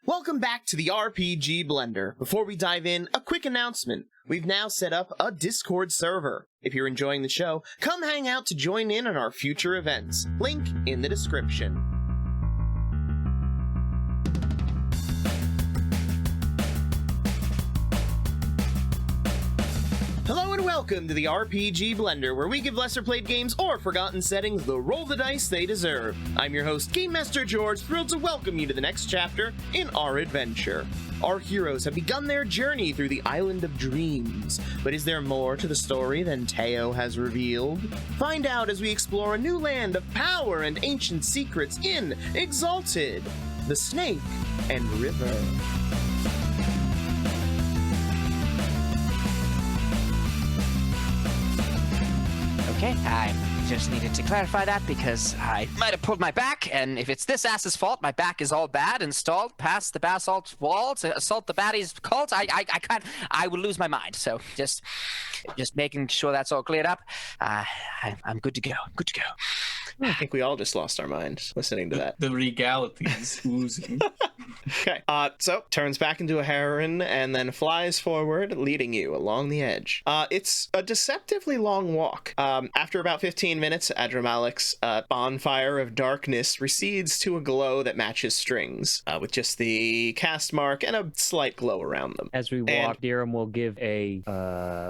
Welcome back to the RPG Blender. Before we dive in, a quick announcement. We've now set up a Discord server. If you're enjoying the show, come hang out to join in on our future events. Link in the description. Hello and welcome to the RPG Blender, where we give lesser played games or forgotten settings the roll the dice they deserve. I'm your host, Game Master George, thrilled to welcome you to the next chapter in our adventure. Our heroes have begun their journey through the Island of Dreams, but is there more to the story than Teo has revealed? Find out as we explore a new land of power and ancient secrets in Exalted, the Snake and River. Okay, I just needed to clarify that because I might have pulled my back, and if it's this ass's fault, my back is all bad, installed past the basalt wall to assault the baddie's cult, I would lose my mind. So just making sure that's all cleared up. I'm good to go. Good to go. I think we all just lost our minds listening to that. The regality is oozing. Okay, so turns back into a heron and then flies forward, leading you along the edge. It's a deceptively long walk. After about 15 minutes, Adramalik's bonfire of darkness recedes to a glow that matches strings, with just the cast mark and a slight glow around them. As we walk, Dirham will give a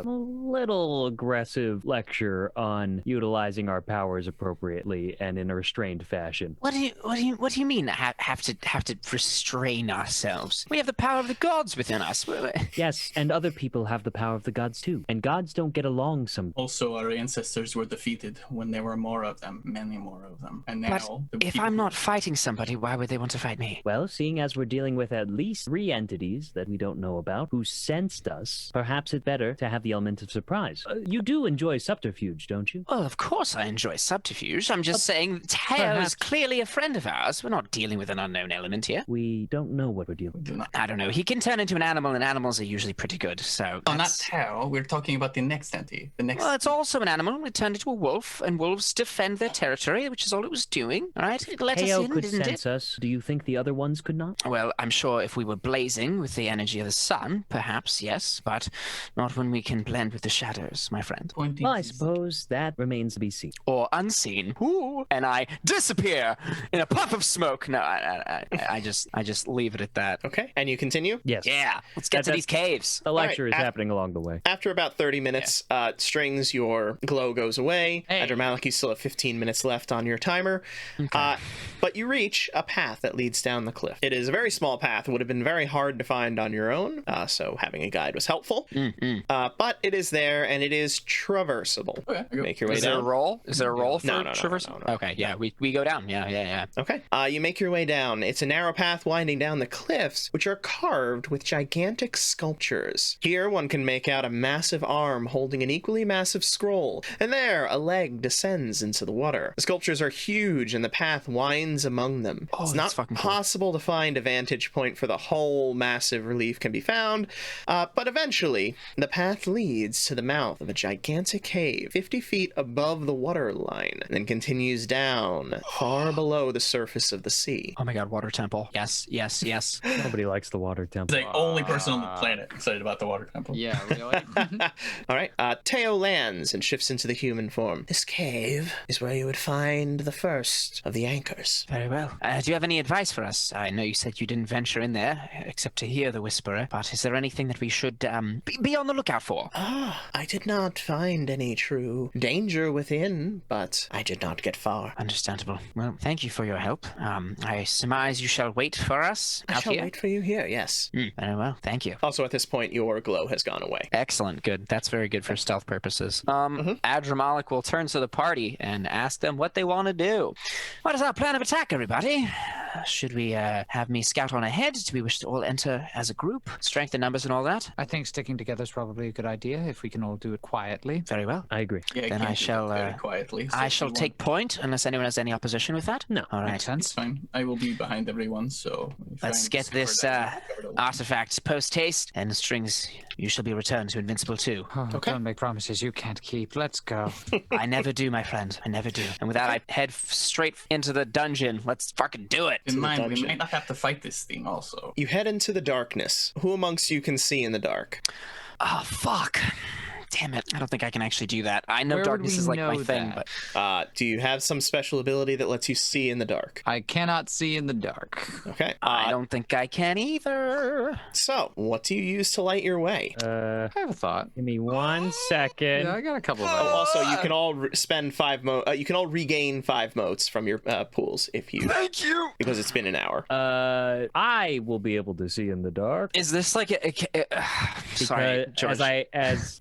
little aggressive lecture on utilizing our powers appropriately and in a restrained fashion. What do you mean? Have to restrain ourselves? We have the power of the gods within us. Yes, and other people have the power of the gods too, and gods don't get along some. Also, our ancestors were defeated when there were more of them, many more of them, and now. But if I'm not fighting somebody, why would they want to fight me? Well, seeing as we're dealing with at least 3 entities that we don't know about who sensed us, perhaps it's better to have the element of surprise. You do enjoy subterfuge, don't you? Well, of course I enjoy subterfuge. I'm just saying Teo is clearly a friend of ours. We're not dealing with an unknown element here. We don't know what we're dealing with. I don't know. He can turn into an animal, and animals are usually pretty good, so... Oh, not Teo. We're talking about the next entity. Well, it's also an animal. It turned into a wolf, and wolves defend their territory, which is all it was doing, all right? It let us in, could didn't sense us. Do you think the other ones could not? Well, I'm sure if we were blazing with the energy of the sun, perhaps, yes, but not when we can blend with the shadows, my friend. Well, I suppose that remains to be seen. Or unseen. Ooh, and I disappear in a puff of smoke. No, I just leave it at that. Okay, and you continue? Yes. Yeah, let's get to these caves. The lecture is happening along the way. After about 30 minutes, Strings, your glow goes away. Hey. Adramaliki, you still have 15 minutes left on your timer. Okay. But you reach a path that leads down the cliff. It is a very small path. It would have been very hard to find on your own, so having a guide was helpful. But it is there, and it is traversable. Okay, make your way down. Is there a roll? Is there a roll for No, traversal? no. Okay, yeah, we go down. Yeah. Okay. You make your way down. It's a narrow path winding down the cliffs, which are carved with gigantic sculptures. Here, one can make out a massive arm holding an equally massive scroll, and there, a leg descends into the water. The sculptures are huge, and the path winds among them. Oh, it's not possible to find a vantage point for the whole massive relief can be found, but eventually, the path leads to the mouth of a gigantic cave, 50 feet above the water line, and then continues down, far below the surface of the sea. Oh my god, water temple. Yes. Nobody likes the water temple. The only person on the planet excited about the water temple. Yeah, really? All right, Teo lands and shifts into the human form. This cave is where you would find the first of the anchors. Very well. Do you have any advice for us? I know you said you didn't venture in there, except to hear the whisperer, but is there anything that we should be on the lookout for? I did not find any true danger within, but I did not get far. Understandable. Well, thank you for your help. I surmise you shall wait for us I out shall here? wait for you here, yes. Very well, thank you. Also, at this point, your glow has gone away. Excellent, good. That's very good for stealth purposes. Adramalik will turn to the party and ask them what they want to do. What is our plan of attack, everybody? Should we have me scout on ahead? Do we wish to all enter as a group? Strength in numbers and all that? I think sticking together is probably a good idea if we can all do it quietly. Very well. I agree. Yeah, Then I shall quietly. I shall take point unless anyone has any opposition with that. No. All right. Makes sense. It's fine. I will be behind everyone, so... Let's get this artifact post-haste, and Strings, you shall be returned to Invincible 2. Oh, Okay. Don't make promises you can't keep. Let's go. I never never do, my friend. I never do. And with that, I head straight into the dungeon. Let's fucking do it. In mind, we dungeon. might not have to fight this thing also. You head into the darkness. Who amongst you can see in the dark? Oh, fuck. Damn it. I don't think I can actually do that. I know Where would darkness we is like my know thing, that? but Do you have some special ability that lets you see in the dark? I cannot see in the dark. Okay. I don't think I can either. So, what do you use to light your way? I have a thought. Give me 1 second. Yeah, I got a couple of Oh, ideas. also, you can all spend 5 you can all regain 5 motes from your pools if you. Thank you. Because it's been an hour. I will be able to see in the dark. Is this like sorry, Because George. as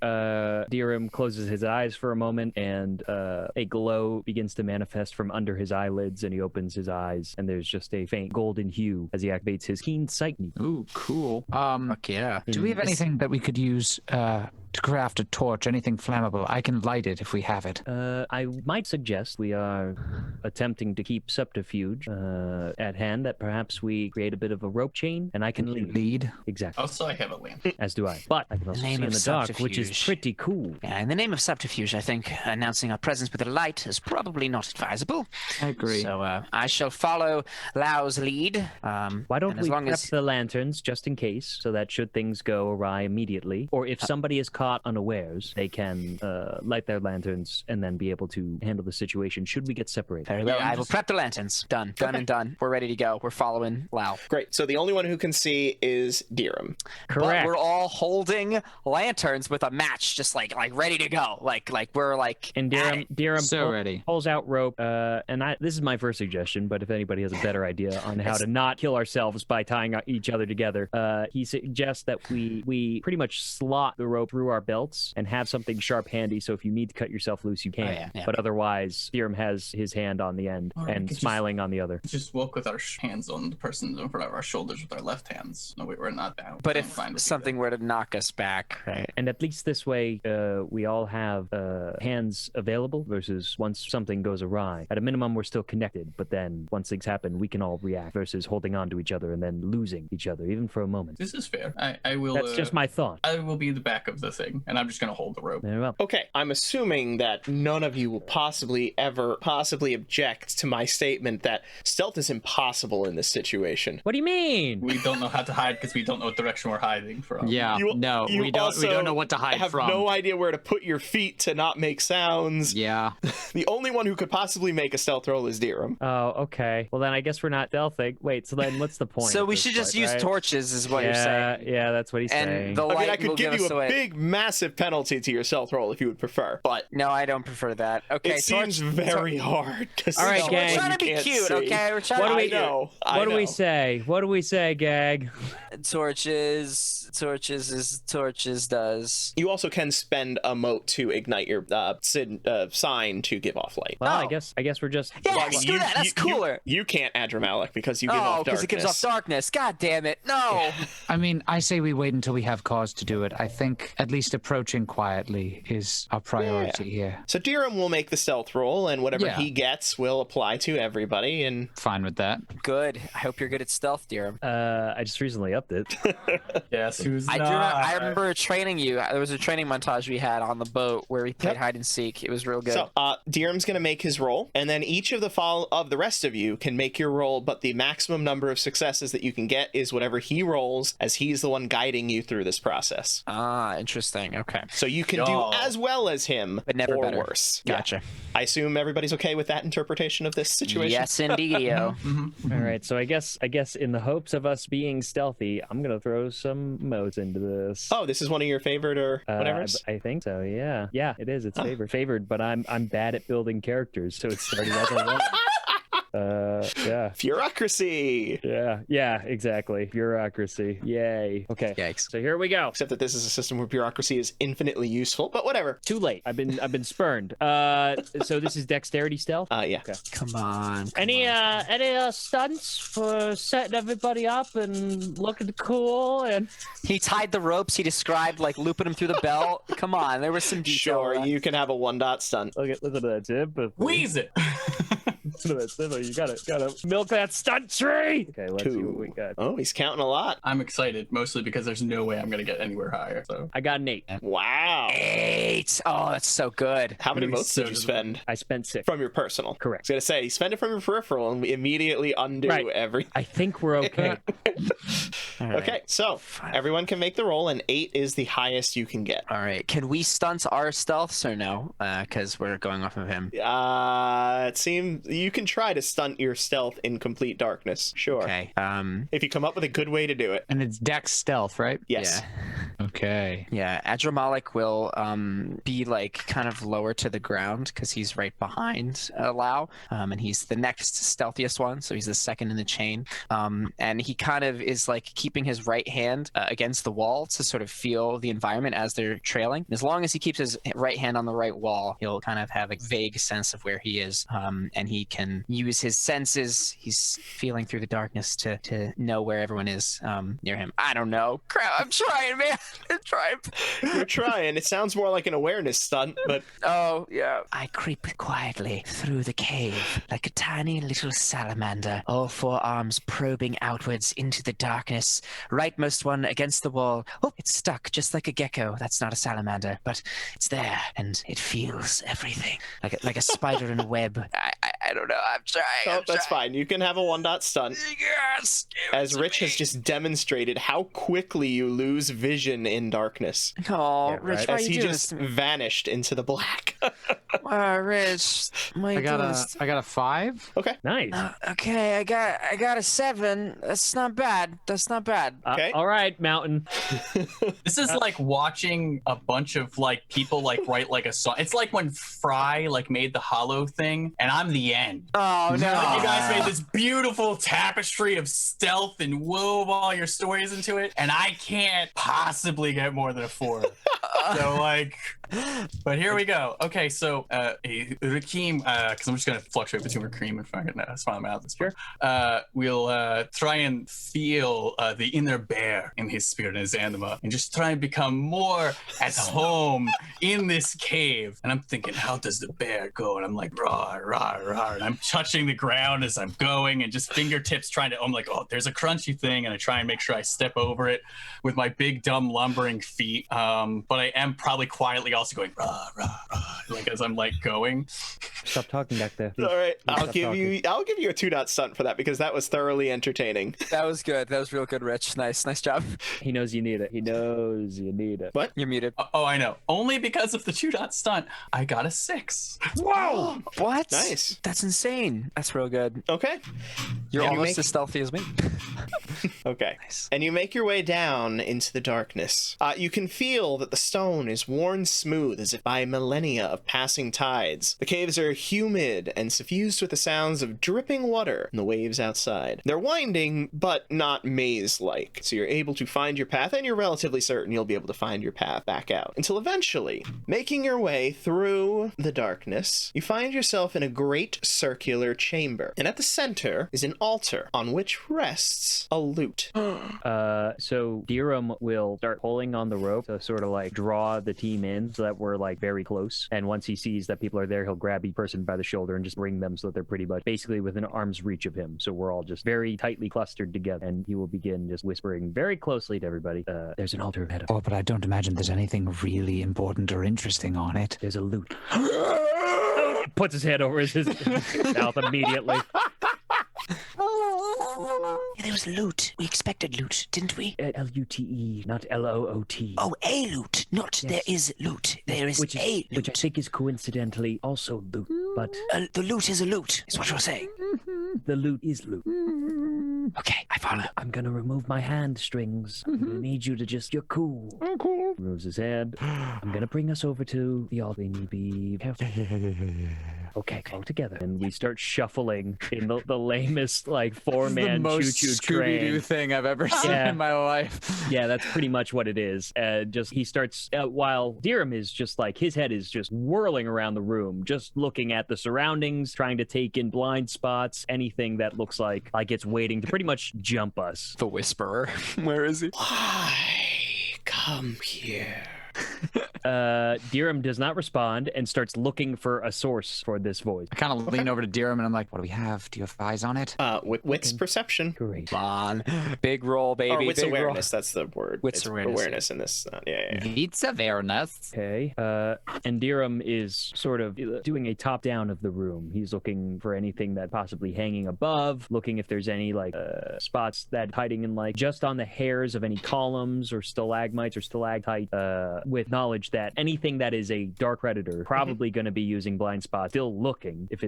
Dirham closes his eyes for a moment, and a glow begins to manifest from under his eyelids, and he opens his eyes, and there's just a faint golden hue as he activates his keen sight. Ooh, cool. Fuck yeah. Do we have anything that we could use to craft a torch? Anything flammable? I can light it if we have it. I might suggest we are attempting to keep subterfuge at hand, that perhaps we create a bit of a rope chain, and I can lead. Exactly. Also, I have a lamp. As do I. But I can also see name in of the dark, which is subterfuge. pretty cool. Yeah, in the name of subterfuge, I think announcing our presence with a light is probably not advisable. I agree. So I shall follow Lau's lead. Why don't and as we long prep as the lanterns just in case, so that should things go awry immediately, or if somebody is caught unawares, they can light their lanterns and then be able to handle the situation should we get separated. Very well. Yeah, I'm I will just- prep the lanterns. Done. Done and done. We're ready to go. We're following Lau. Great. So the only one who can see is Dirham. Correct. But we're all holding lanterns with a match, just like ready to go. Like we're like. And at it. Dirham So ready. pulls out rope, and this is my first suggestion, but if anybody has a better idea on how to not kill ourselves by tying each other together, he suggests that we pretty much slot the rope through our belts and have something sharp handy, so if you need to cut yourself loose, you can. yeah. But otherwise, Dirham has his hand on the end Or we and could just- smiling on the other. Just walk with our hands on the person in front of our shoulders with our left hands. No, we're not down. But I'm if fine with something either. were to knock us back, right? And at least this way, we all have hands available versus once something goes awry. At a minimum, we're still connected, but then once things happen, we can all react versus holding on to each other and then losing each other, even for a moment. This is fair. I will. That's just my thought. I will be the back of the thing, and I'm just gonna hold the rope. Very well. Okay, I'm assuming that none of you will possibly object to my statement that stealth is impossible in this situation. What do you mean? We don't know how to hide because we don't know what direction we're hiding from. Yeah. You- no, you we don't. We also don't know what to hide have from. no idea where to put your feet to not make sounds. Yeah. The only one who could possibly make a stealth roll is Dirham. Oh, okay. Well, then I guess we're not stealthing. Wait, so then what's the point? So of we this should just fight, use right? torches, is what you're saying. Yeah, that's what he's And saying. the I mean, light I could will give give you us a away. big, massive penalty to your stealth roll if you would prefer, but No, I don't prefer that. Okay, it seems very hard. All right, We're gang. trying to be cute, okay? We're trying What to do be we cute. know. What do we say? What do we say, Gag? Torches does. You also can spend a mote to ignite your sign to give off light. Well, Oh. I guess we're just. Yeah, Well, screw that. That's cooler. You can't add Dramalic because you give Oh, off because darkness. it gives off darkness. God damn it. No. I mean, I say we wait until we have cause to do it. I think at least approaching quietly is our priority here. So Dirham will make the stealth roll, and whatever Yeah. he gets will apply to everybody. And Fine with that. Good. I hope you're good at stealth, Dirham. I just recently upped it. Yes, who's I do. not? I remember training you. There was a training montage we had on the boat where we played Yep. hide and seek. It was real good. so Dirham's going to make his roll, and then each of the rest of you can make your roll, but the maximum number of successes that you can get is whatever he rolls, as he's the one guiding you through this process. Interesting. Okay. So you can Yo. do as well as him, But never or better. worse. Gotcha. I assume everybody's okay with that interpretation of this situation. Yes, indeedio. All right, so I guess in the hopes of us being stealthy, I'm gonna throw some modes into this. Oh, this is one of your favorite or whatever. I think so. Yeah, it is. It's favored, but I'm bad at building characters, so it started as a one. Yeah. Bureaucracy. Yeah, exactly. Bureaucracy. Yay. Okay. Yikes. So here we go. Except that this is a system where bureaucracy is infinitely useful, but whatever. Too late. I've been spurned. So this is dexterity stealth. Yeah. Come on. Any stunts for setting everybody up and looking cool and He tied the ropes. He described like looping him through the belt. Come on. There was some detail. Sure, you can have a 1-dot stunt. listen to that tip. Wheeze it. You gotta milk that stunt tree. Okay, let's see what 2. we got. Oh, he's counting a lot. I'm excited, mostly because there's no way I'm gonna get anywhere higher. So I got an 8. Wow. 8. Oh, that's so good. How many I'm gonna be votes so did you spend I spent 6. from your personal? I Correct. was gonna say, you spend it from your peripheral and we immediately undo Right. every. I think we're okay. All right. Okay, so everyone can make the roll, and 8 is the highest you can get. All right. Can we stunt our stealths or no? Because we're going off of him. It seems you can try to stunt your stealth in complete darkness. Sure. Okay. If you come up with a good way to do it. And it's Dex stealth, right? Yes. Okay. Yeah, Adramalik will be like kind of lower to the ground because he's right behind Lau, and he's the next stealthiest one, so he's the second in the chain. And he kind of is like keeping his right hand against the wall to sort of feel the environment as they're trailing. And as long as he keeps his right hand on the right wall, he'll kind of have a vague sense of where he is, and he can use his senses. He's feeling through the darkness to know where everyone is near him. I don't know. Crap, I'm trying, man. I'm trying. You're trying. It sounds more like an awareness stunt, but Oh, yeah. I creep quietly through the cave like a tiny little salamander, all 4 arms probing outwards into the darkness. Rightmost one against the wall. Oh, it's stuck just like a gecko. That's not a salamander, but it's there and it feels everything like a spider in a web. I don't know. I'm trying. oh, that's fine. You can have a 1-dot stunt. Yes. As Rich has just demonstrated how quickly you lose vision in darkness. Oh, Yeah, Rich, right. why are As you he doing just this to me? vanished into the black. Rich, why are you I got doing a this? I got a 5. Okay. Nice. Okay, I got a 7. That's not bad. That's not bad. Okay. All right, Mountain. this is like watching a bunch of like people like write like a song. It's like when Fry like made the Hollow thing, and I'm the end. Oh no! Like, you guys made this beautiful tapestry of stealth and wove all your stories into it, and I can't possibly get more than a 4. So like, but here we go. Okay, so Rakim, because I'm just gonna fluctuate between Rakim and fucking Smile Mouth. Sure. We'll try and feel the inner bear in his spirit and his anima, and just try and become more at home in this cave. And I'm thinking, how does the bear go? And I'm like, rah, rah, rah. And I'm touching the ground as I'm going, and just fingertips trying to. I'm like, oh, there's a crunchy thing, and I try and make sure I step over it with my big dumb lumbering feet. But I am probably quietly also going rah, rah, rah, like as I'm like going. Stop talking back there. All right. I'll stop give you a 2-dot stunt for that because that was thoroughly entertaining. That was good. That was real good, Rich. Nice job. He knows you need it. He knows you need it. What? You're muted. Oh, I know. Only because of the 2-dot stunt, I got a 6. Whoa! What? Nice. That's insane. That's real good. Okay. You're And you almost make- as stealthy as me. Okay. Nice. And you make your way down into the darkness. You can feel that the stone is worn smooth as if by millennia of passing tides. The caves are humid and suffused with the sounds of dripping water and the waves outside. They're winding, but not maze-like, so you're able to find your path, and you're relatively certain you'll be able to find your path back out. Until eventually, making your way through the darkness, you find yourself in a great circular chamber. And at the center is an altar on which rests a lute. So Dirham will start pulling on the rope to sort of like draw the team in so that we're like very close. And once he sees that people are there, he'll grab each person by the shoulder and just bring them so that they're pretty much basically within arm's reach of him. So we're all just very tightly clustered together. And he will begin just whispering very closely to everybody. There's an altar ahead of Oh, but I don't imagine there's anything really important or interesting on it. There's a lute. Puts his head over his mouth immediately. There was loot. We expected loot, didn't we? L-U-T-E, not L-O-O-T. Oh, a loot. Not Yes. there is loot. There is which a I loot. think is coincidentally also loot, but The loot is a loot, is what you're saying. the loot is loot. Okay, I follow. I'm gonna remove my hand strings. I'm gonna need you to just, you're cool. I'm cool. Removes his hand. I'm gonna bring us over to the altar. We need to be careful. Okay, all together. And we start shuffling in the lamest, like, four-man choo-choo train. thing I've ever seen Yeah. in my life. Yeah, that's pretty much what it is. Just he starts while Dirham is just like his head is just whirling around the room, just looking at the surroundings, trying to take in blind spots, anything that looks like it's waiting to pretty much jump us. The Whisperer. Where is he? Why come here? Dirham does not respond and starts looking for a source for this voice. I kind of lean over to Dirham and I'm like, what do we have? Do you have eyes on it? Wit's perception. Great. Come on. Big roll, baby. Or wit's big awareness, that's the word. Wit's It's awareness. in this. Yeah. It's awareness. Okay. And Dirham is sort of doing a top down of the room. He's looking for anything that possibly hanging above, looking if there's any like spots that hiding in like just on the hairs of any columns or stalagmites or stalactite, with knowledge that anything that is a dark predator probably going to be using blind spot, still looking. If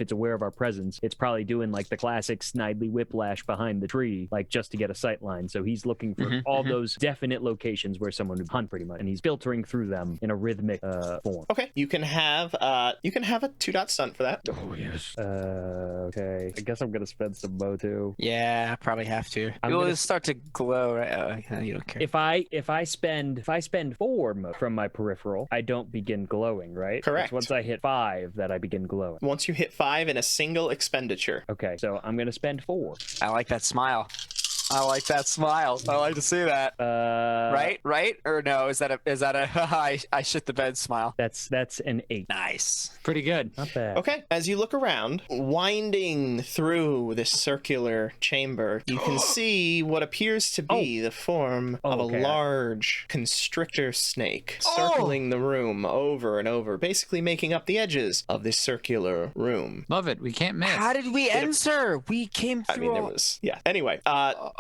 it's aware of our presence, it's probably doing like the classic Snidely whiplash behind the tree, like just to get a sight line. So he's looking for all those definite locations where someone would hunt pretty much, and he's filtering through them in a rhythmic form. Okay, you can have a 2-dot stunt for that. Oh yes. Okay. I guess I'm gonna spend some mo too. Yeah, I probably have to. You'll start to glow, right? Oh, you don't care. If I spend 4 mo from my peripheral, I don't begin glowing, right? Correct. It's once I hit 5 that I begin glowing. Once you hit 5 in a single expenditure. Okay, so I'm gonna spend 4. I like that smile. I like that smile. I like to see that. Right? Or no? Is that a I shit the bed smile? That's an 8. Nice. Pretty good. Not bad. Okay, as you look around, winding through this circular chamber, you can see what appears to be the form of a large constrictor snake circling the room over and over, basically making up the edges of this circular room. Love it. We can't miss. How did we enter? We came through. I mean, there was... Yeah. Anyway,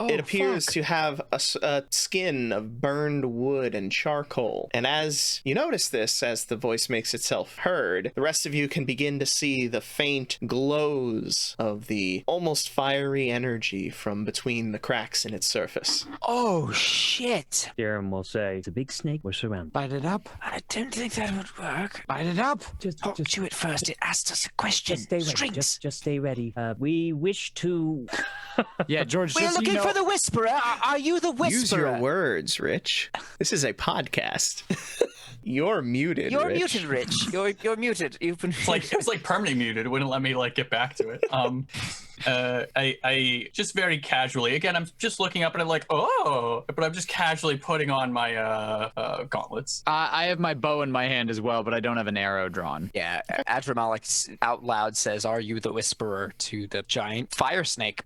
it appears to have a skin of burned wood and charcoal. And as you notice this, as the voice makes itself heard, the rest of you can begin to see the faint glows of the almost fiery energy from between the cracks in its surface. Oh, shit. Dirham will say, it's a big snake. We're surrounded. Bite it up. I don't think that would work. Bite it up. Just To it first. It asked us a question. stay ready. Strings. Just stay ready. We wish to... Yeah, George, We're just so looking you know, for the Whisperer. Are you the Whisperer? Use your words, Rich. This is a podcast. You're muted, You're Rich. muted, Rich. You're muted. You've been It was like permanently muted. It wouldn't let me like get back to it. I just very casually, again, I'm just looking up and I'm like, oh, but I'm just casually putting on my gauntlets. I have my bow in my hand as well, but I don't have an arrow drawn. Yeah, Adramalik out loud says, "Are you the Whisperer?" to the giant fire snake.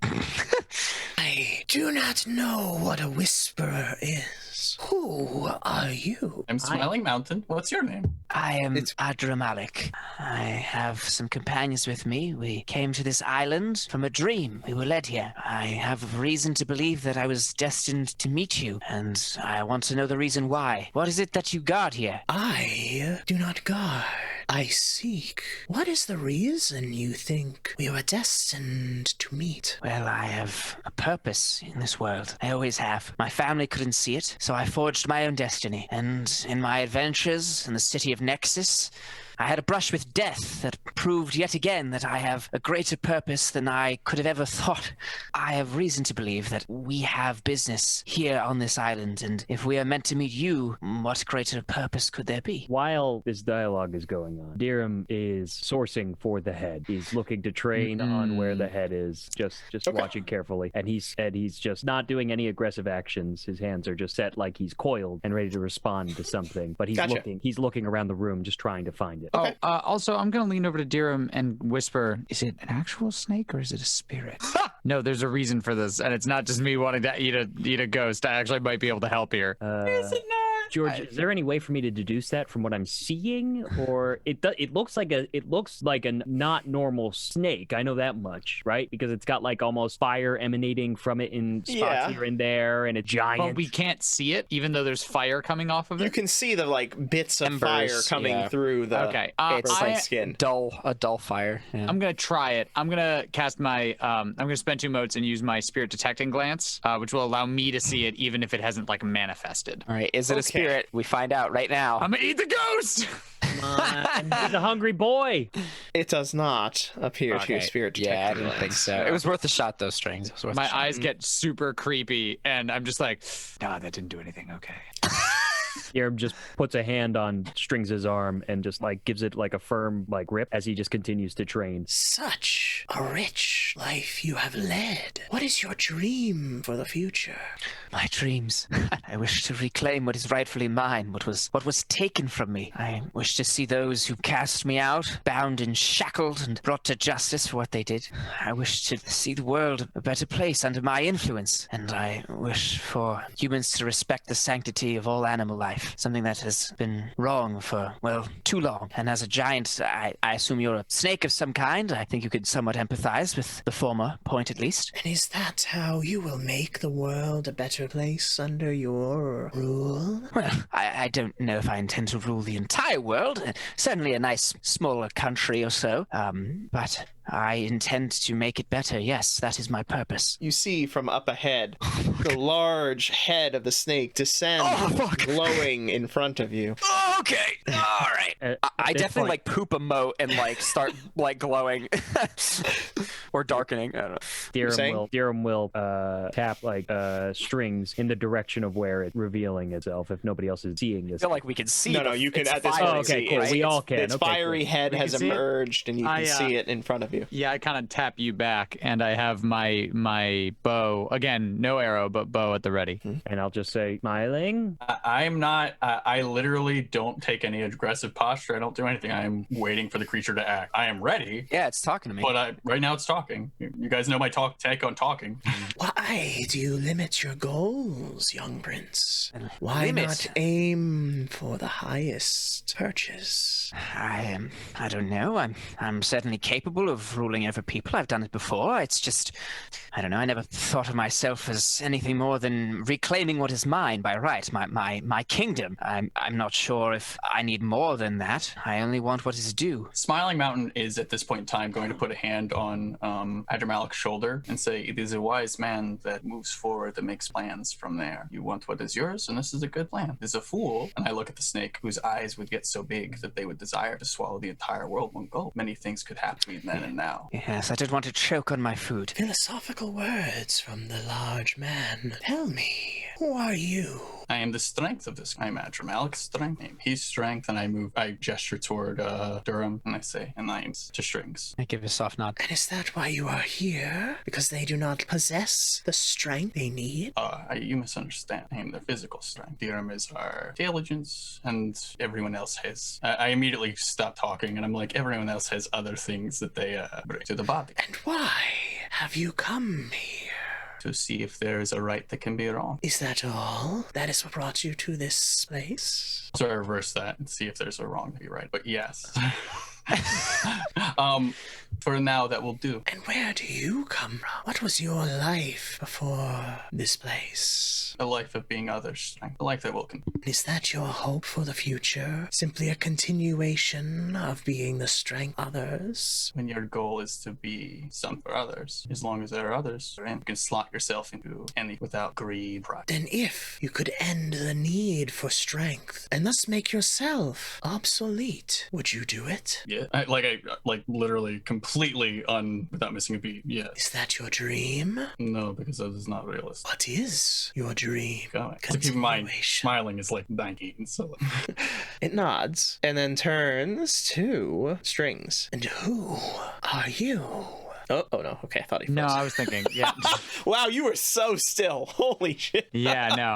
I do not know what a Whisperer is. Who are you? I'm Smiling Mountain. What's your name? I am Adramalik. I have some companions with me. We came to this island from a dream. We were led here. I have reason to believe that I was destined to meet you, and I want to know the reason why. What is it that you guard here? I do not guard. I seek. What is the reason you think we were destined to meet? Well, I have a purpose in this world. I always have. My family couldn't see it, so I forged my own destiny. And in my adventures in the city of Nexus, I had a brush with death that proved yet again that I have a greater purpose than I could have ever thought. I have reason to believe that we have business here on this island, and if we are meant to meet you, what greater purpose could there be? While this dialogue is going on, Dirham is sourcing for the head. He's looking to train on where the head is, just watching carefully. And he's just not doing any aggressive actions. His hands are just set like he's coiled and ready to respond to something. But he's looking around the room, just trying to find it. Okay. Also, I'm going to lean over to Dirham and whisper, is it an actual snake or is it a spirit? No, there's a reason for this, and it's not just me wanting to eat a ghost. I actually might be able to help here. Is it not? George, is there any way for me to deduce that from what I'm seeing, or it looks like a not normal snake? I know that much, right? Because it's got like almost fire emanating from it in spots here and there, and a giant. But we can't see it, even though there's fire coming off of it. You can see the like bits of Embers, fire coming through the It's skin. a dull fire. Yeah. I'm gonna try it. I'm gonna cast my. I'm gonna spend 2 motes and use my spirit detecting glance, which will allow me to see it, even if it hasn't like manifested. All right, is it a spirit? We find out right now. I'm gonna eat the ghost. He's a hungry boy. It does not appear to spirit detector. Yeah, I didn't think so. It was worth a shot, though, Strings. It was worth My a shot. eyes get super creepy, and I'm just like, nah, that didn't do anything. Okay. Dirham just puts a hand on Strings' arm and just like gives it like a firm like grip as he just continues to train. Such a rich life you have led. What is your dream for the future? My dreams. I wish to reclaim what is rightfully mine, what was taken from me. I wish to see those who cast me out, bound and shackled and brought to justice for what they did. I wish to see the world a better place under my influence, and I wish for humans to respect the sanctity of all animal life, something that has been wrong for, well, too long. And as a giant, I assume you're a snake of some kind. I think you could somewhat empathize with the former point, at least. And is that how you will make the world a better place under your rule? Well, I don't know if I intend to rule the entire world. Certainly a nice smaller country or so. But I intend to make it better. Yes, that is my purpose. You see from up ahead the large head of the snake descend, glowing in front of you. Okay, all right. I definitely like poop a moat and like start like glowing or darkening. I don't know. Dirham will tap like Strings in the direction of where it's revealing itself if nobody else is seeing I this. feel like we can see. No, you can at this fire. point okay, see cool. it. We all can. Its Okay, fiery cool. head has can see it? emerged, and you can see it in front of you. Yeah, I kind of tap you back, and I have my bow again. No arrow, but bow at the ready. And I'll just say, smiling. I'm not. I literally don't take any aggressive posture. I don't do anything. I am waiting for the creature to act. I am ready, Yeah, it's talking to me. but right now it's talking. You guys know my take on talking. Why do you limit your goals, young prince? Why Limit? not aim for the highest purchase? I don't know. I'm certainly capable of ruling over people. I've done it before. It's just, I don't know. I never thought of myself as anything more than reclaiming what is mine by right, my kingdom. I'm not sure if I need more than that. I only want what is due. Smiling Mountain is at this point in time going to put a hand on Adramalik's shoulder and say, "It is a wise man that moves forward, that makes plans from there. You want what is yours, and this is a good plan. There's a fool." And I look at the snake, whose eyes would get so big that they would desire to swallow the entire world in one go. Many things could happen between then and now. Yes, I did want to choke on my food. Philosophical words from the large man. Tell me, who are you? I am the strength of this. I am Adramalik's strength. I am his strength, and I gesture toward Durham, and I say, "And I am to Strings." I give a soft nod. And is that why you are here? Because they do not possess the strength they need? You misunderstand. I am their physical strength. Durham is our intelligence, and everyone else has. I immediately stop talking, and I'm like, everyone else has other things that they bring to the body. And why have you come here? To see if there is a right that can be wrong. Is that all? That is what brought you to this place? So I reverse that and see if there's a wrong to be right. But yes. For now, that will do. And where do you come from? What was your life before this place? A life of being others. A life that will continue. Is that your hope for the future? Simply a continuation of being the strength of others? When your goal is to be some for others, as long as there are others, you can slot yourself into any without greed, pride. Then if you could end the need for strength and thus make yourself obsolete, would you do it? Yeah, I literally completely without missing a beat. Yeah. Is that your dream? No, because that is not realistic. What is your dream? So keep in mind, smiling is like 19, so. It nods and then turns to Strings. And who are you? Oh no. Okay, I thought he froze. No, I was thinking, yeah. Wow, you were so still. Holy shit. Yeah, no.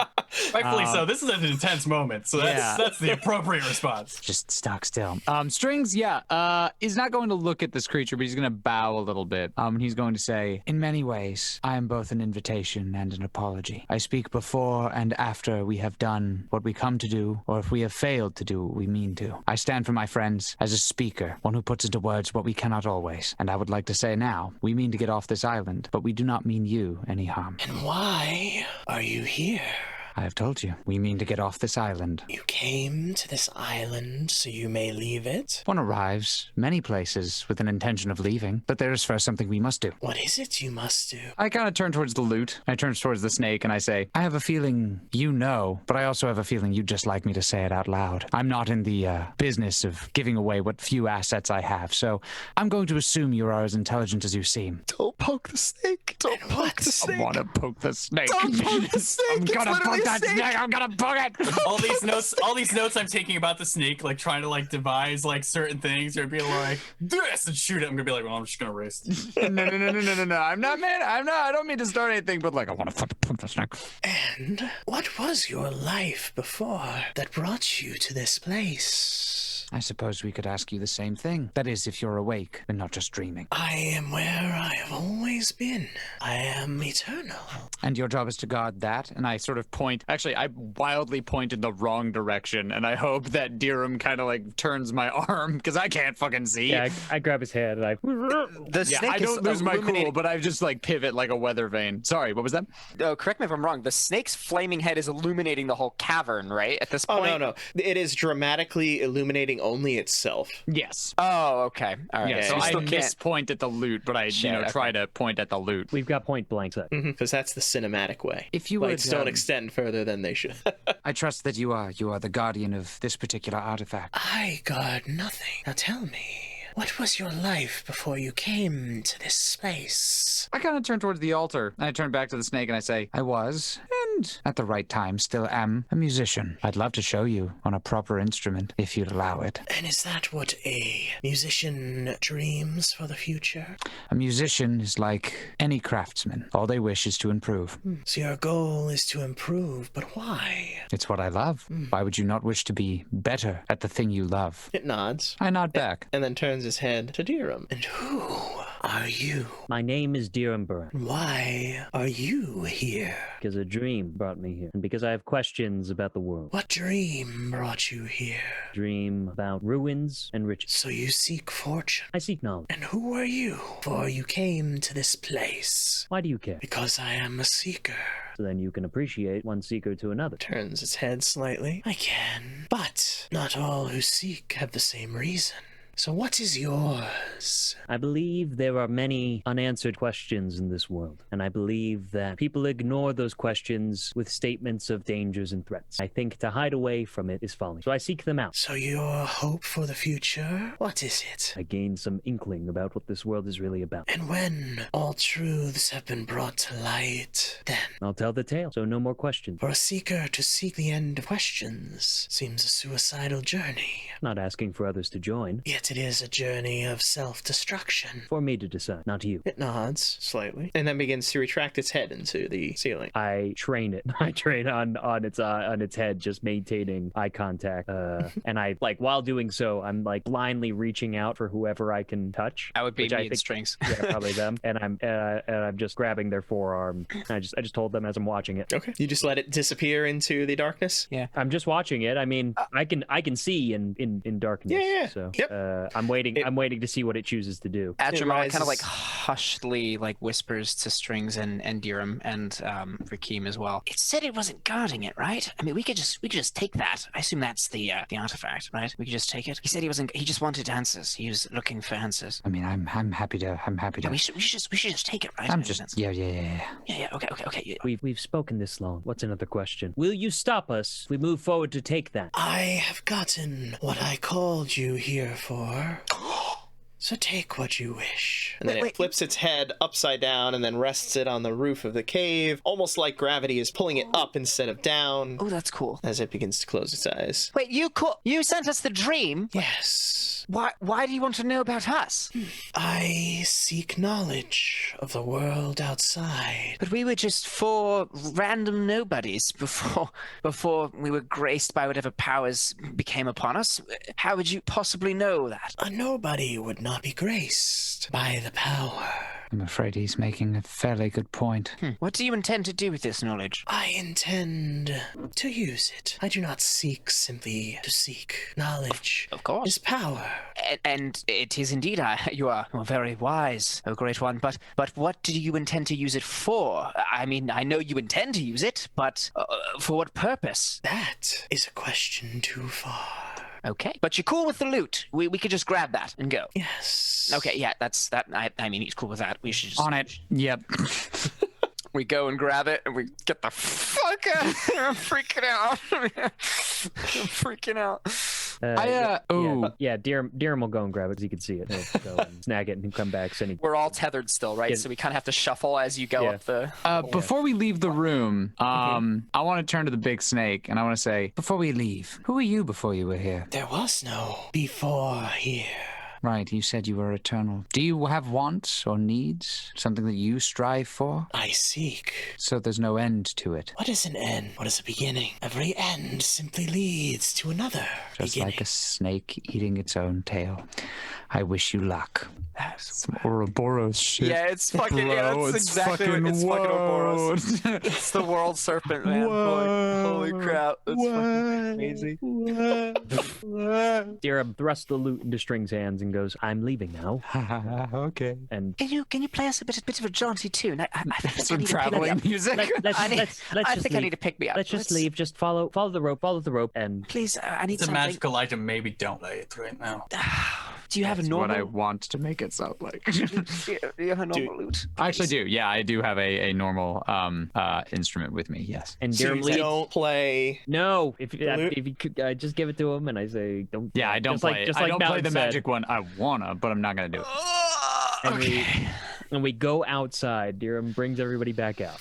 Rightfully so. This is an intense moment, so that's the appropriate response. Just stock still. Strings, is not going to look at this creature, but he's going to bow a little bit. He's going to say, "In many ways, I am both an invitation and an apology. I speak before and after we have done what we come to do, or if we have failed to do what we mean to. I stand for my friends as a speaker, one who puts into words what we cannot always. And I would like to say now, we mean to get off this island, but we do not mean you any harm." And why are you here? I have told you, we mean to get off this island. You came to this island so you may leave it? One arrives many places with an intention of leaving, but there is first something we must do. What is it you must do? I kind of turn towards the loot. I turn towards the snake and I say, "I have a feeling you know, but I also have a feeling you'd just like me to say it out loud. I'm not in the business of giving away what few assets I have, so I'm going to assume you are as intelligent as you seem." Don't poke the snake. Don't poke the snake. I want to poke the snake. Don't poke the snake. I'm gonna poke book that snake. I'm gonna book it. all these notes I'm taking about the snake, like trying to like devise like certain things, or be like this and shoot it. I'm gonna be like, well, I'm just gonna erase it. No. I'm not, man. I don't mean to start anything, but like, I want to fucking book the snake. And what was your life before that brought you to this place? I suppose we could ask you the same thing. That is, if you're awake and not just dreaming. I am where I have always been. I am eternal. And your job is to guard that? And I sort of point. Actually, I wildly point in the wrong direction, and I hope that Dirham kind of like turns my arm because I can't fucking see. Yeah, I grab his hand and I. The snake I don't is lose my illuminating- cool, but I just like pivot like a weather vane. Sorry, what was that? Oh, correct me if I'm wrong. The snake's flaming head is illuminating the whole cavern, right? At this Oh, point. no. It is dramatically illuminating only itself. Yes. Oh, okay. All right. Yeah, Yeah, so you I still can't- mispoint at the loot, but I, Shit, okay. try to point at the loot. We've got point blank set. Because that's the cinematic way. If you Lights would, don't extend further than they should. I trust that you are the guardian of this particular artifact. I guard nothing. Now tell me, what was your life before you came to this place? I kind of turn towards the altar, and I turn back to the snake, and I say, I was, and at the right time still am, a musician. I'd love to show you on a proper instrument, if you'd allow it. And is that what a musician dreams for the future? A musician is like any craftsman. All they wish is to improve. So your goal is to improve, but why? It's what I love. Why would you not wish to be better at the thing you love? It nods. I nod back. And then turns his head to Dirham. And who are you? My name is Dirham Buran, Why are you here? because a dream brought me here, and because I have questions about the world. What dream brought you here? Dream about ruins and riches. So you seek fortune. I seek knowledge. And who are you? For you came to this place. Why do you care? Because I am a seeker. So then you can appreciate one seeker to another. Turns his head slightly. I can. But not all who seek have the same reason. So what is yours? I believe there are many unanswered questions in this world, and I believe that people ignore those questions with statements of dangers and threats. I think to hide away from it is folly, so I seek them out. So your hope for the future? What is it? I gain some inkling about what this world is really about. And when all truths have been brought to light, then I'll tell the tale, so no more questions. for a seeker to seek the end of questions seems a suicidal journey. Not asking for others to join. Yet it is a journey of self-destruction. For me to decide, not you. It nods slightly. And then begins to retract its head into the ceiling. I train it. I train on its head, just maintaining eye contact. And I like while doing so, I'm like blindly reaching out for whoever I can touch. That would be which I me in think- strings. Yeah, probably them. And I'm just grabbing their forearm. I just told them as I'm watching it. Okay. You just let it disappear into the darkness? I'm just watching it. I mean, I can see in darkness. Yeah. So Yep. I'm waiting to see what it chooses to do. Adjamal kind of rises- like hushedly like whispers to Strings and Dirham and Rakeem as well. It said it wasn't guarding it, right? I mean, we could just take that. I assume that's the artifact, right? We could just take it. He said he wasn't. He just wanted answers. He was looking for answers. I mean, I'm happy to. Yeah, we should just take it, right? I'm Makes just. sense. Yeah. Yeah. Okay. Yeah. We've spoken this long. What's another question? Will you stop us if we move forward to take that? I have gotten what I called you here for. So take what you wish. And then it flips its head upside down and then rests it on the roof of the cave, almost like gravity is pulling it up instead of down Oh, that's cool. as it begins to close its eyes. Wait, you sent us the dream. Yes. Why do you want to know about us? I seek knowledge of the world outside. But we were just four random nobodies before we were graced by whatever powers became upon us. How would you possibly know that? A nobody would not be graced by the power. I'm afraid he's making a fairly good point. What do you intend to do with this knowledge? I intend to use it. I do not seek simply to seek. Knowledge Of course. is power. And it is indeed, you are very wise, O Great One, but what do you intend to use it for? I mean, I know you intend to use it, but for what purpose? That is a question too far. Okay. But you're cool with the loot. We could just grab that and go. Yes. Okay, yeah, that's that. I mean, he's cool with that. We should just... On it. Yep. We go and grab it, and we get the fuck out of here. I'm freaking out. I'm freaking out. Dirham will go and grab it because he can see it. He'll go and snag it and come back. We're all tethered still, right? So we kind of have to shuffle as you go up the... Before we leave the room, I want to turn to the big snake, and I want to say, before we leave, who were you before you were here? There was no before here. Right, you said you were eternal. Do you have wants or needs? Something that you strive for? I seek. So there's no end to it. What is an end? What is a beginning? Every end simply leads to another Just beginning. like a snake eating its own tail. I wish you luck. Some Ouroboros shit. Yeah, it's fucking... Bro, that's exactly what it's fucking Ouroboros. It's the world serpent, man. Holy crap. That's fucking crazy. Dirham thrusts the loot into String's hands and goes, I'm leaving now. Okay. And Can you play us a bit of a jaunty tune? I think Some I need to pick me traveling up. music. I think I need to pick me up. Let's just leave. Just follow the rope, and Please, I need It's a something. magical item. Maybe don't play it right now. Do you have a That's what I normal? want to make it sound like. Do you have a normal lute? I actually do. Yeah, I do have a normal instrument with me. Yes. and So Dirham you leads. don't play. No, if Loot? you could, I just give it to him, and I say, don't. Yeah, I don't just play. Like, just I like don't play Malin the said. magic one. I wanna, but I'm not gonna do it. And we go outside. Dirham brings everybody back out.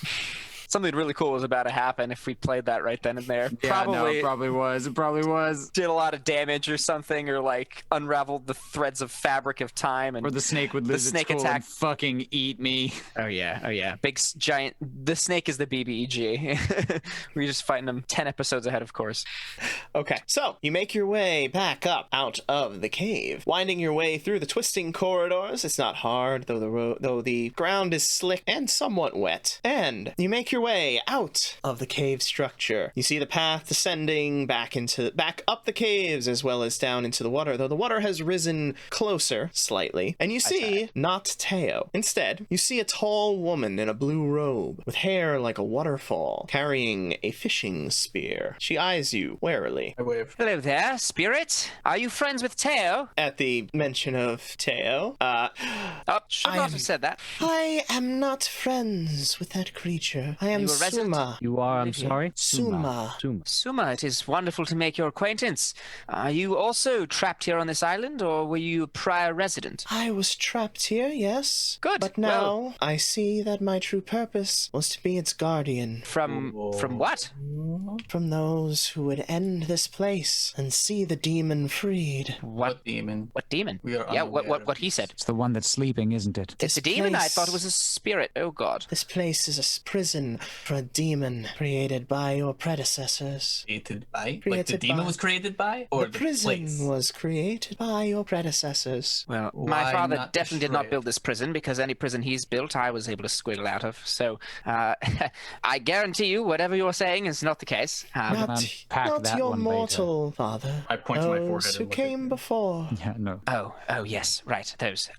Something really cool was about to happen if we played that right then and there. Yeah, no, it probably was. It probably was. Did a lot of damage or something, or like unraveled the threads of fabric of time, and Or the snake would lose snake its cool attack- and fucking eat me. oh yeah, big giant. The snake is the BBEG. We're just fighting them 10 episodes ahead, of course. Okay, so you make your way back up out of the cave, winding your way through the twisting corridors. It's not hard, though the ground is slick and somewhat wet. And you make your way out of the cave structure. You see the path descending back up the caves as well as down into the water, though the water has risen closer slightly. And you see not Teo. Instead, you see a tall woman in a blue robe with hair like a waterfall, carrying a fishing spear. She eyes you warily. I wave. Hello there, spirit. Are you friends with Teo? At the mention of Teo, Oh, should I not am- have said that. I am not friends with that creature. I am You a resident? Suma. You are. I'm sorry. Suma. Suma, it is wonderful to make your acquaintance. Are you also trapped here on this island, or were you a prior resident? I was trapped here, yes. Good, But now well- I see that my true purpose was to be its guardian. From what? From those who would end this place and see the demon freed. What demon? What demon? We are Yeah, unaware what of he said. It's the one that's sleeping, isn't it? It's a demon? I thought it was a spirit. Oh god. This place is a prison for a demon created by your predecessors. Created by? Like the Created demon by- was created by? Or The the prison place? was created by your predecessors. Well, my Why father not definitely did destroy not it? build this prison, because any prison he's built, I was able to squiggle out of. So, I guarantee you, whatever you're saying is not the case. Not, unpack not that your one later. mortal father. I point to my Those forehead who and look at came you. before. Yeah, no. Oh, yes, right. Those,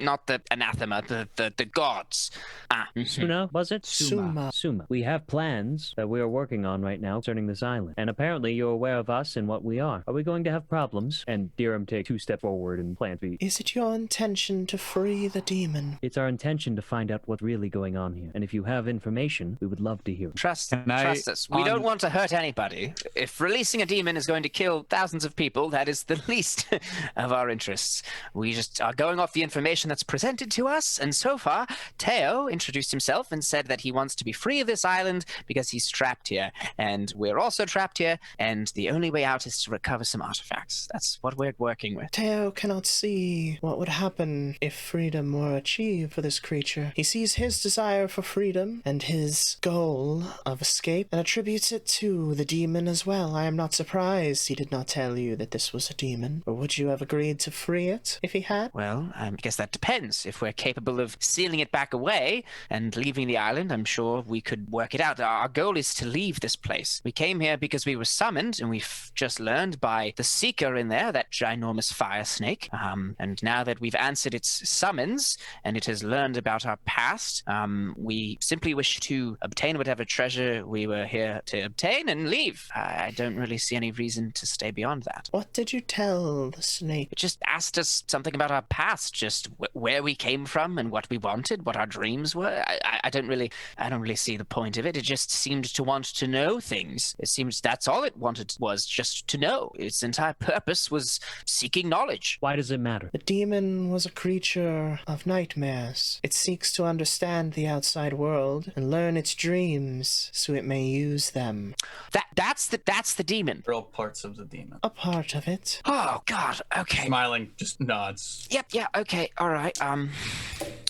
not the anathema, the gods. Suna, was it? Suma. Suma. We have plans that we are working on right now concerning this island. And apparently you're aware of us and what we are. Are we going to have problems? And Dirham takes 2 steps forward and plants feet. Is it your intention to free the demon? It's our intention to find out what's really going on here. And if you have information, we would love to hear it. Trust I, us. We don't want to hurt anybody. If releasing a demon is going to kill thousands of people, that is the least of our interests. We just are going off the information that's presented to us, and so far, Teo introduced himself and said that he wants to be free of this island because he's trapped here, and we're also trapped here, and the only way out is to recover some artifacts. That's what we're working with. Teo cannot see what would happen if freedom were achieved for this creature. He sees his desire for freedom and his goal of escape and attributes it to the demon as well. I am not surprised he did not tell you that this was a demon. Or would you have agreed to free it if he had? Well, I guess that depends. If we're capable of sealing it back away and leaving the island, I'm sure sure we could work it out. Our goal is to leave this place. We came here because we were summoned, and we've just learned by the Seeker in there, that ginormous fire snake. And now that we've answered its summons, and it has learned about our past, we simply wish to obtain whatever treasure we were here to obtain and leave. I don't really see any reason to stay beyond that. What did you tell the snake? It just asked us something about our past, just where we came from and what we wanted, what our dreams were. I don't really see the point of it. It just seemed to want to know things. It seems that's all it wanted, was just to know. Its entire purpose was seeking knowledge. Why does it matter? The demon was a creature of nightmares. It seeks to understand the outside world and learn its dreams so it may use them. That's the demon. They're all parts of the demon. A part of it. Oh God. Okay. Smiling, just nods. Yep. Yeah. Okay. All right.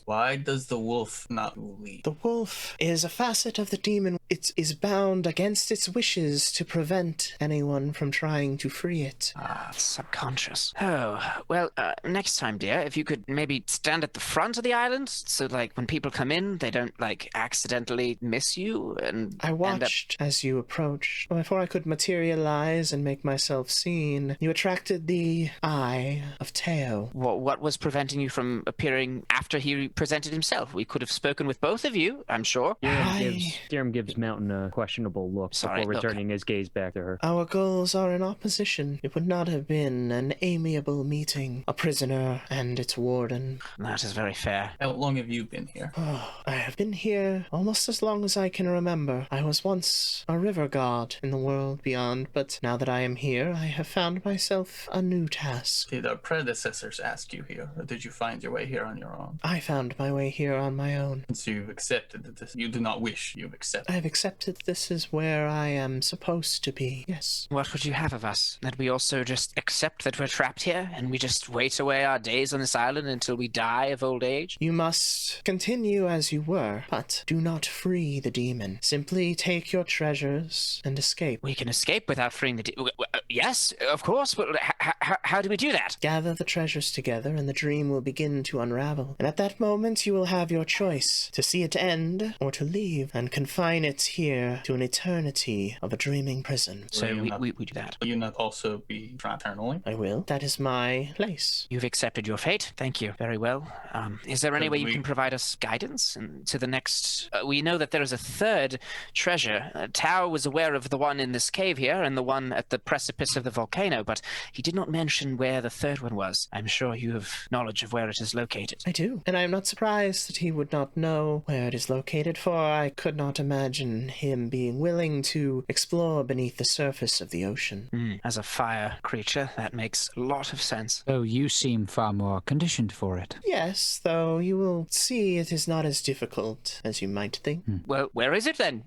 Why does the wolf not leave? The wolf is a facet of the demon. It is bound against its wishes to prevent anyone from trying to free it. Subconscious. Oh, well, next time, dear, if you could maybe stand at the front of the island, so, like, when people come in, they don't, like, accidentally miss you and I watched as you approached. Before I could materialize and make myself seen, you attracted the eye of Teo. What was preventing you from appearing after he presented himself? We could have spoken with both of you, I'm sure. Dirham gives Mountain a questionable look before returning his gaze back to her. Our goals are in opposition. It would not have been an amiable meeting. A prisoner and its warden. That is very fair. How long have you been here? I have been here almost as long as I can remember. I was once a river god in the world beyond, but now that I am here, I have found myself a new task. Did our predecessors ask you here, or did you find your way here on your own? I found my way here on my own. So you've accepted that this, you do not wish, you've accepted. I have accepted this is where I am supposed to be, yes. What would you have of us? That we also just accept that we're trapped here, and we just wait away our days on this island until we die of old age? You must continue as you were, but do not free the demon. Simply take your treasures and escape. We can escape without freeing the yes, of course. But how do we do that? Gather the treasures together and the dream will begin to unravel. And at that moment you will have your choice, to see it end or to leave and confine it here to an eternity of a dreaming prison. So we do that. Will you not also be trapped eternally? I will. That is my place. You've accepted your fate. Thank you. Very well. Is there any way you can provide us guidance to the next... we know that there is a third treasure. Tao was aware of the one in this cave here and the one at the precipice of the volcano, but he did not mention where the third one was. I'm sure you have knowledge of where it is located. I do, and I am not surprised that he would not know where it is located, for I could not imagine him being willing to explore beneath the surface of the ocean. As a fire creature, that makes a lot of sense. Oh, you seem far more conditioned for it. Yes, though you will see it is not as difficult as you might think. Well, where is it then?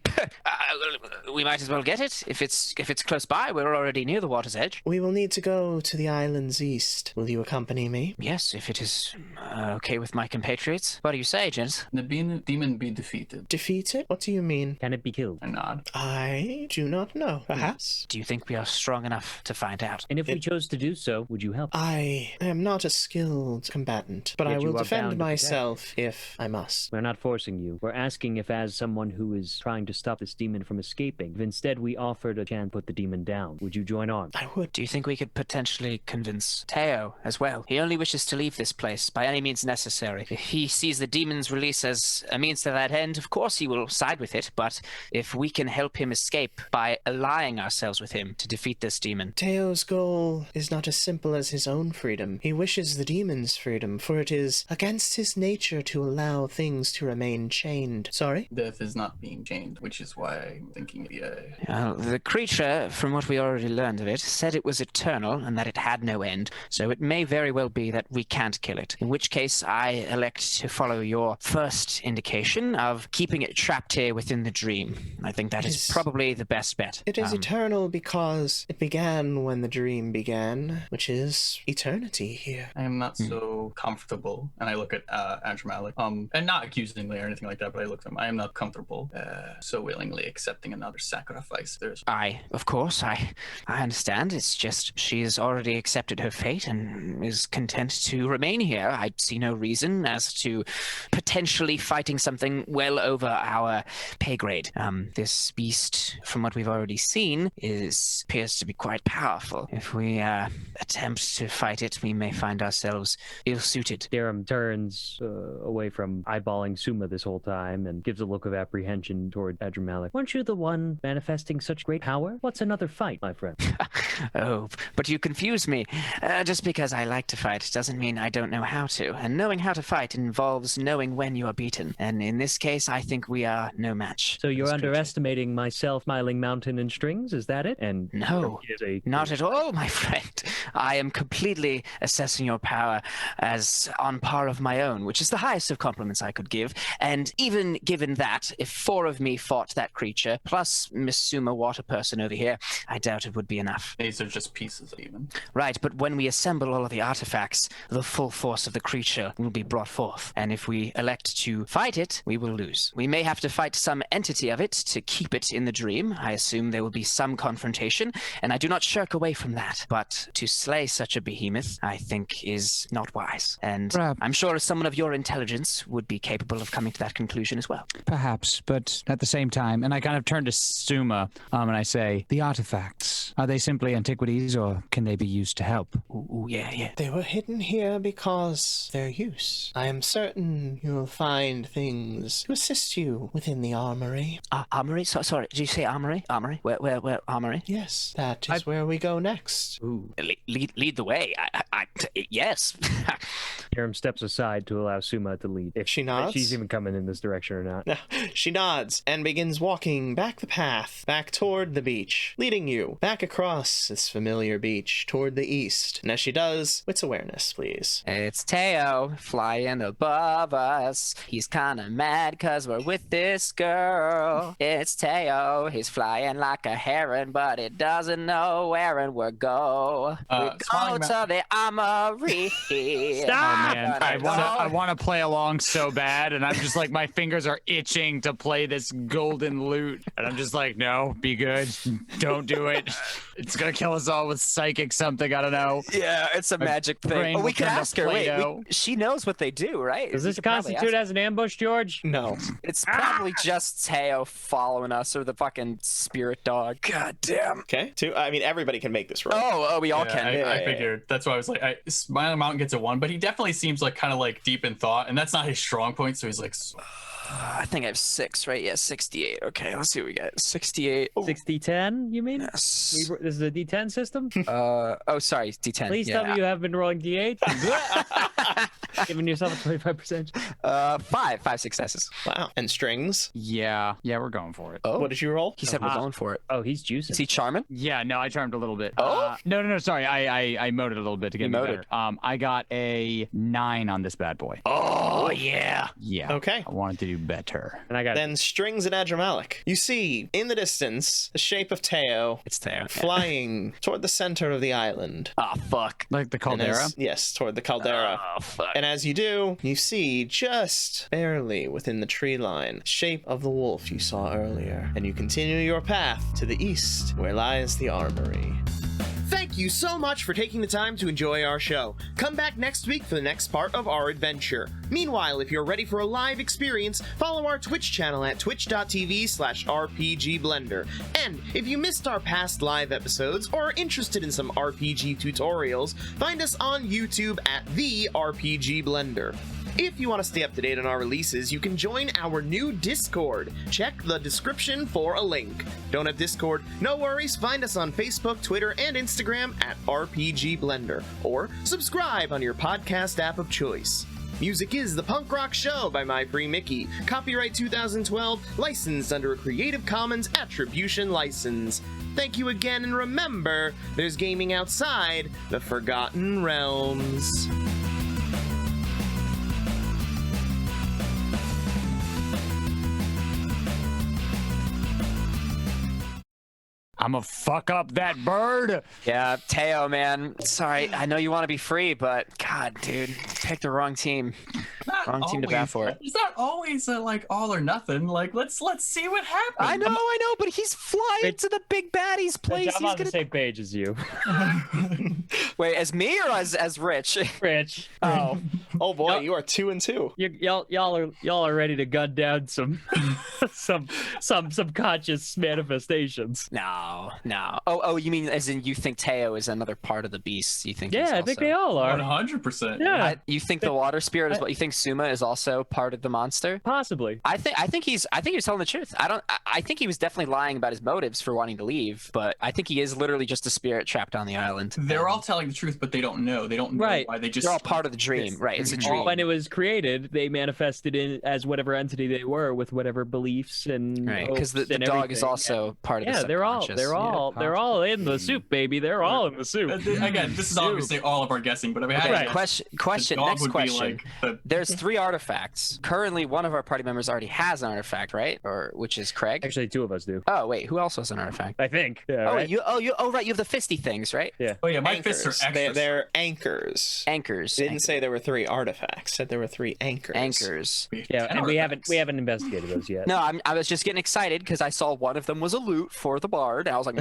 We might as well get it. If it's close by, we're already near the water's edge. We will need to go to the islands east. Will you accompany me? Yes, if it is okay with my compatriots. What do you say, gents? The demon be defeated. Defeated? What do you mean? Can it be killed? I nod. I do not know. Perhaps. Do you think we are strong enough to find out? And if we chose to do so, would you help? I am not a skilled combatant, but Yet I you will are defend bound to myself if I must. We're not forcing you. We're asking if, as someone who is trying to stop this demon from escaping, if instead we offered a chance to put the demon down, would you join arms? I would. Do you think we could potentially convince Teo as well? He only wishes to leave this place by any means necessary. If he sees the demon's release as a means to that end, of course he will side with it, but if we can help him escape by allying ourselves with him to defeat this demon... Teo's goal is not as simple as his own freedom. He wishes the demon's freedom, for it is against his nature to allow things to remain chained. Sorry? Death is not being chained, which is why I'm thinking, the creature, from what we already learned of it, said it was eternal and that it had no end, so it may very well be that we can't kill it, in which case I elect to follow your first indication of keeping it trapped here within the dream. I think that is probably the best bet. It is eternal because it began when the dream began, which is eternity here. I am not so comfortable, and I look at Andrew Malik, and not accusingly or anything like that, but I look at him. I am not comfortable so willingly accepting another sacrifice. Of course, I understand. It's just she's already accepted her fate and is content to remain here. I see no reason as to potentially fighting something well over our pay grade. This beast, from what we've already seen, appears to be quite powerful. If we attempt to fight it, we may find ourselves ill-suited. Darum turns away from eyeballing Suma this whole time and gives a look of apprehension toward Adramalik. Weren't you the one manifesting such great power? What's another fight, my friend? Oh, but you confuse me. Just because I like to fight doesn't mean I don't know how to. And knowing how to fight involves knowing when you are beaten. And in this case, I think we are no match. So you're for this creature. underestimating myself, Smiling Mountain and Strings, is that it? And No, not at all, my friend. I am completely assessing your power as on par of my own, which is the highest of compliments I could give. And even given that, if 4 of me fought that creature, plus Miss Suma Water Person over here, I doubt it would be enough. These are just pieces even. Right, but when we assemble all of the artifacts, the full force of the creature will be brought forth. And if we elect to fight it, we will lose. We may have to fight some entity of it to keep it in the dream. I assume there will be some confrontation, and I do not shirk away from that. But to slay such a behemoth, I think, is not wise. And Perhaps. I'm sure someone of your intelligence would be capable of coming to that conclusion as well. Perhaps, but at the same time, and I kind of turn to Suma, and I say, the artifacts, are they simply antiquities, or can they be used to help? Ooh, yeah. They were hidden here because their use. I am certain you'll find things to assist you within the armory. Armory? Sorry, did you say armory? Armory? Where armory? Yes, that is where we go next. Ooh. Lead the way. Yes. Darum steps aside to allow Suma to lead. If She nods? she's even coming in this direction or not. Now, she nods and begins walking back the path, back toward the beach, leading you back across this familiar beach toward the east. And as she does, wits awareness, please. It's Teo flying above us. He's kinda mad cause we're with this girl. It's Teo. He's flying like a heron, but he doesn't know where and we're go. We go Smiling to the armory. Stop! Oh man, I want to play along so bad, and I'm just like, my fingers are itching to play this golden lute, and I'm just like, no, be good, don't do it. It's gonna kill us all with psychic something. I don't know. Yeah, it's a magic thing. brain Oh, we will could turn to ask her. Wait, Play-Doh. she knows what they do, right? Does We this could probably constitute ask- as an ambush, George? No. It's probably just Teo following us, or the fucking spirit dog. God damn. Okay. I mean, everybody can make this roll. Oh, we all can. I figured. That's why I was like, Smiling Mountain gets a 1, but he definitely seems like kind of like deep in thought, and that's not his strong point. So he's like, I think I have 6, right? Yeah, 68. Okay, let's see what we get. 68. Oh, 60-10, you mean? yes. This is a D10 system? Oh, sorry, D10. Please tell me you have been rolling D8. Giving yourself a 25%. 5 successes. Wow. And Strings, Yeah, we're going for it. Oh, what did you roll? he said we're going for it. Oh, he's Is juicing. he charming? Yeah, no, I charmed a little bit. Oh? No, sorry, I moted a little bit to get You me moted. better. I got a 9 on this bad boy. Oh, yeah. Yeah. Okay. I wanted to do better. And I got Then Strings and Adramalik. You see, in the distance, the shape of Teo It's Teo. flying toward the center of the island. Oh, fuck. Like the And caldera. yes, toward the caldera. Oh, fuck. And as you do, you see just barely within the tree line the shape of the wolf you saw earlier. And you continue your path to the east, where lies the armory. Thank you so much for taking the time to enjoy our show. Come back next week for the next part of our adventure. Meanwhile, if you're ready for a live experience, follow our Twitch channel at twitch.tv/RPGBlender. And if you missed our past live episodes or are interested in some RPG tutorials, find us on YouTube at The RPG Blender. If you want to stay up to date on our releases, you can join our new Discord. Check the description for a link. Don't have Discord? No worries, find us on Facebook, Twitter, and Instagram at RPG Blender, or subscribe on your podcast app of choice. Music is The Punk Rock Show by My Free Mickey. Copyright 2012, licensed under a Creative Commons Attribution License. Thank you again, and remember, there's gaming outside the Forgotten Realms. I'm gonna fuck up that bird. Yeah, Teo, man. Sorry, I know you want to be free, but God, dude, picked the wrong team. Wrong team to bat for it. It's not always like all or nothing. Like let's see what happens. I know, but he's flying to the big baddie's place. I'm He's on the gonna. same page as you. Wait, as me or as Rich? Rich. Oh, Oh boy, you are 2 and 2. Y'all are ready to gun down some some subconscious manifestations. no. Oh, you mean as in you think Teo is another part of the beast? You think? Yeah, he's I think also- they all are. 100%. Yeah, You think the water spirit is what you think? Suma is also part of the monster. possibly. I think he's telling the truth. I think he was definitely lying about his motives for wanting to leave, but I think he is literally just a spirit trapped on the island. They're all telling the truth, but they don't know. They don't know Right. why they just. They're all part of the dream, right? It's a Mhm. dream. When it was created, they manifested in as whatever entity they were with whatever beliefs and Right, because the hopes and dog is everything. also part of Yeah, the they're subconscious. all in the soup, baby. They're all in the soup. Again, this is obviously all of our guessing, but I mean, Okay, Right. question. dog Next would be question. like the- There's 3 artifacts. Currently, one of our party members already has an artifact, right? Or which is Craig. Actually, 2 of us do. Oh wait, who else has an artifact? I think. Yeah, Oh, right? right. You have the fisty things, right? Oh yeah, my Anchors. fists are extra. They're anchors. Anchors. They didn't say there were 3 artifacts. Said there were 3 anchors. Anchors. Yeah, and we haven't artifacts. investigated those yet. No, I was just getting excited because I saw one of them was a loot for the bard. And I was like,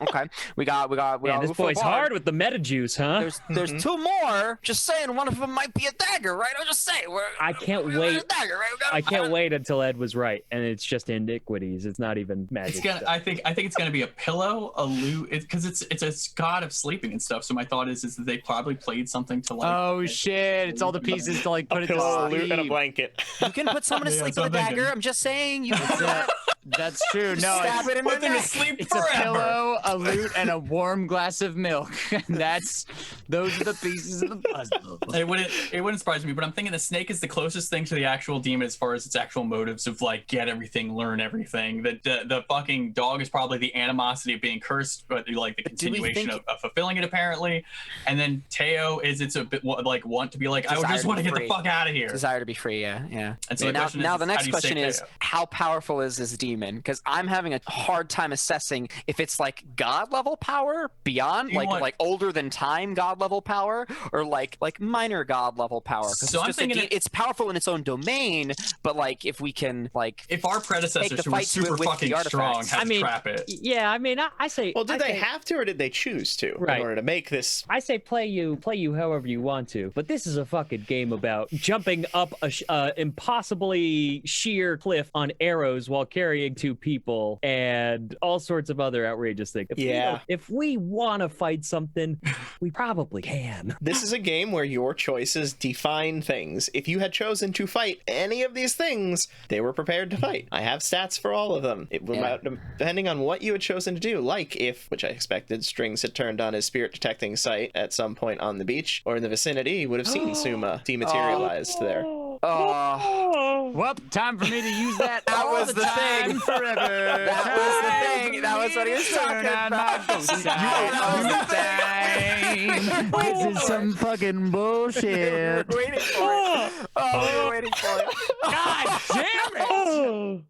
okay. We got. Man, this loot for the boy's bard. hard with the meta juice, huh? There's 2 more. Just saying, one of them might be a dagger, right? I'm just saying. I can't we're wait. a dagger, right? I can't wait until Ed was right, and it's just iniquities. It's not even magic. It's gonna. stuff. I think it's gonna be a pillow, a loot, because it's a god of sleeping and stuff. So my thought is that they probably played something to like. Oh shit! It's all the pieces to like put A it to pillow, a loot, and a sleep. blanket. You can put someone to Yeah, sleep that's with a what I'm dagger. thinking. I'm just saying. You can do that. That's true. No, Stab it in Put their them to neck. sleep it's a forever. pillow, a loot, and a warm glass of milk. And those are the pieces of the puzzle. It wouldn't surprise me, but I'm thinking the snake is the closest thing to the actual demon as far as its actual motives of like get everything, learn everything. The fucking dog is probably the animosity of being cursed, but like the do we continuation think- of fulfilling it apparently. And then Teo it's a bit like want to be like I Desire just to want to be get the free. fuck out of here. Desire to be free, yeah. And so Yeah, the question now is, the how next do you question save is, Teo? how powerful is this demon? Because I'm having a hard time assessing if it's like god level power beyond, You want- like older than time god level power, or like minor god level power. 'Cause So I'm it's, just thinking it's powerful in its own domain, but like if we can like If our Take predecessors the who were fight to super it with fucking the strong artifacts. had I mean, to trap it. Yeah, I mean, I say. Well, did I they say- have to, or did they choose to Right. in order to make this? I say play you however you want to, but this is a fucking game about jumping up a impossibly sheer cliff on arrows while carrying 2 people and all sorts of other outrageous things. If we want to fight something, we probably can. This is a game where your choices define things. If you had chosen to fight any of these things, they were prepared to fight. I have stats for all of them. Depending on what you had chosen to do, like if, which I expected, Strings had turned on his spirit detecting sight at some point on the beach or in the vicinity, he would have seen Suma dematerialized there. Well, time for me to use that. That all was the time thing. forever. That was the thing. That was what he was talking about. This is some fucking bullshit. Waiting for it. Oh, we were waiting for it. God damn it!